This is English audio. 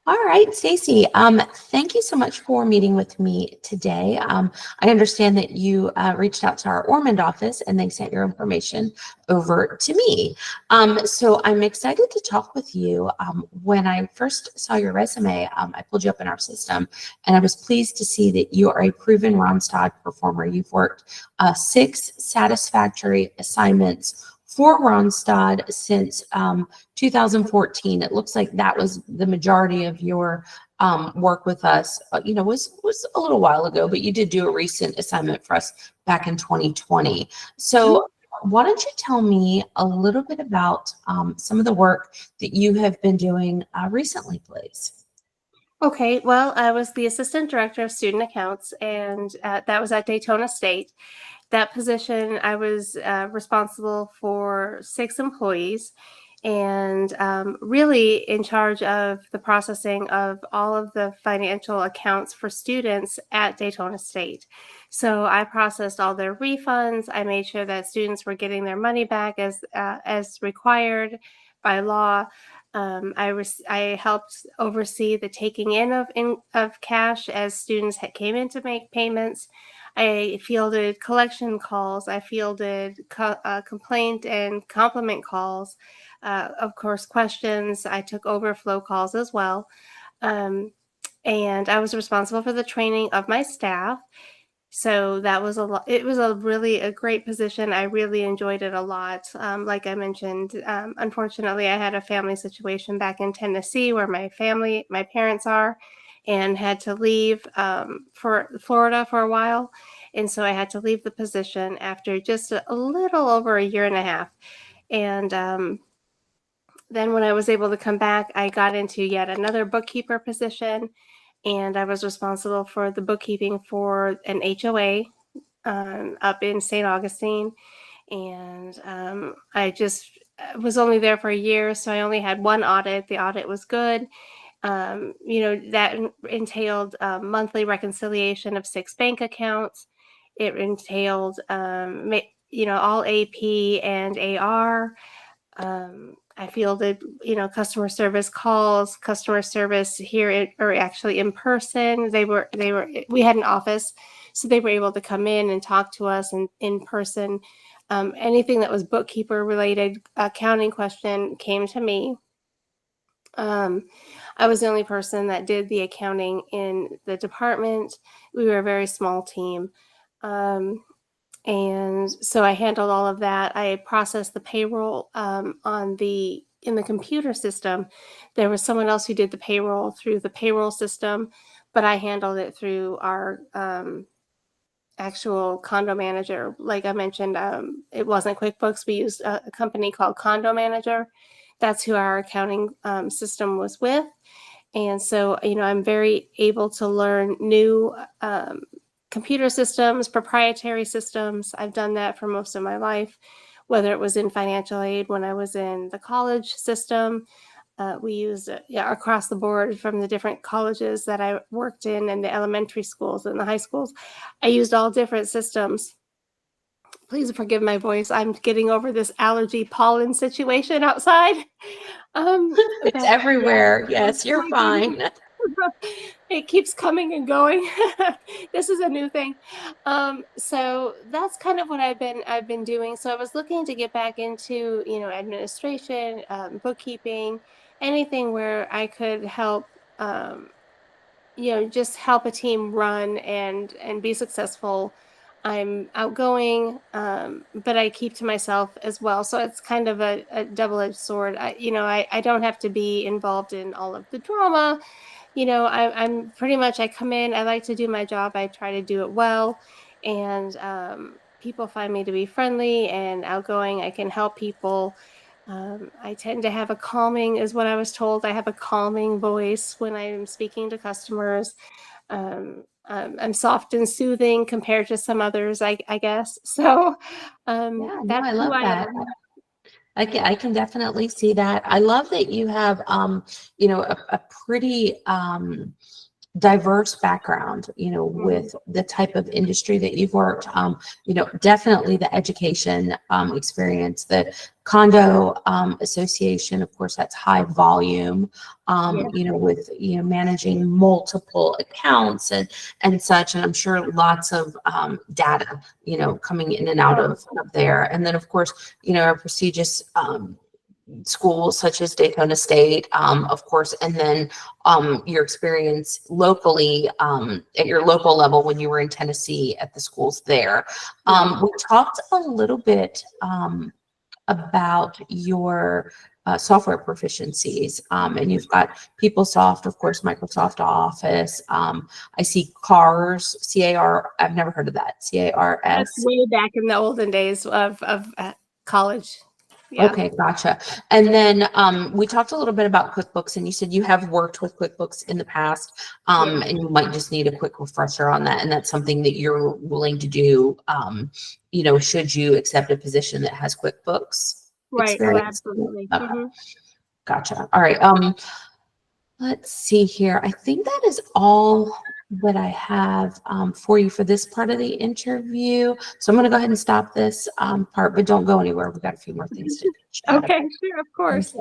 All right, Stacie, thank you so much for meeting with me today. I understand that you reached out to our Ormond office and they sent your information over to me. So I'm excited to talk with you. When I first saw your resume, I pulled you up in our system and I was pleased to see that you are a proven Ronstadt performer. You've worked 6 satisfactory assignments for Ronstadt since 2014. It looks like that was the majority of your work with us. Was a little while ago, but you did do a recent assignment for us back in 2020. So why don't you tell me a little bit about some of the work that you have been doing recently, please? Okay, well, I was the Assistant Director of Student Accounts, and that was at Daytona State. That position, I was responsible for 6 employees and really in charge of the processing of all of the financial accounts for students at Daytona State. So I processed all their refunds. I made sure that students were getting their money back as required by law. I helped oversee the taking of cash as students came in to make payments. I fielded collection calls. I fielded complaint and compliment calls. Of course, questions. I took overflow calls as well. And I was responsible for the training of my staff. So that was a lot. It was a great position. I really enjoyed it a lot. Like I mentioned, unfortunately, I had a family situation back in Tennessee where my parents are, and had to leave for Florida for a while. And so I had to leave the position after just a little over a year and a half. And then when I was able to come back, I got into yet another bookkeeper position. And I was responsible for the bookkeeping for an HOA up in St. Augustine. And I just was only there for a year, so I only had one audit. The audit was good. That entailed monthly reconciliation of 6 bank accounts. It entailed, all AP and AR. I fielded, customer service calls, customer service here, or actually in person. We had an office, so they were able to come in and talk to us in person. Anything that was bookkeeper related, accounting question came to me. I was the only person that did the accounting in the department. We were a very small team. And so I handled all of that. I processed the payroll in the computer system. There was someone else who did the payroll through the payroll system, but I handled it through our actual condo manager. Like I mentioned, it wasn't QuickBooks. We used a company called Condo Manager. That's who our accounting system was with. And so, I'm very able to learn new computer systems, proprietary systems. I've done that for most of my life, whether it was in financial aid when I was in the college system. We used across the board from the different colleges that I worked in and the elementary schools and the high schools. I used all different systems. Please forgive my voice. I'm getting over this allergy pollen situation outside. It's everywhere. Yes, you're fine. It keeps coming and going. This is a new thing. So that's kind of what I've been doing. So I was looking to get back into, administration, bookkeeping, anything where I could help, just help a team run and be successful. I'm outgoing, but I keep to myself as well. So it's kind of a double-edged sword. I don't have to be involved in all of the drama. I'm pretty much, I come in, I like to do my job. I try to do it well. And people find me to be friendly and outgoing. I can help people. I tend to have is what I was told. I have a calming voice when I'm speaking to customers. I'm soft and soothing compared to some others, I guess. So that's I love that. I can definitely see that. I love that you have, a pretty diverse background, with the type of industry that you've worked, definitely the education experience, the condo association, of course, that's high volume, with, managing multiple accounts and such. And I'm sure lots of data, coming in and out of there. And then, of course, our prestigious schools such as Daytona State, of course, and then your experience locally at your local level when you were in Tennessee at the schools there. We talked a little bit about your software proficiencies, and you've got PeopleSoft, of course, Microsoft Office. I see CARS, C-A-R, I've never heard of that, C-A-R-S. That's way back in the olden days of college. Yeah. Okay, gotcha. And then we talked a little bit about QuickBooks, and you said you have worked with QuickBooks in the past, and you might just need a quick refresher on that. And that's something that you're willing to do, should you accept a position that has QuickBooks Right. Oh, experience. absolutely. Okay. Mm-hmm. Gotcha. All right. Let's see here. I think that is all that I have for you for this part of the interview. So I'm going to go ahead and stop this part, but don't go anywhere. We've got a few more things to chat Okay, about. sure, of course.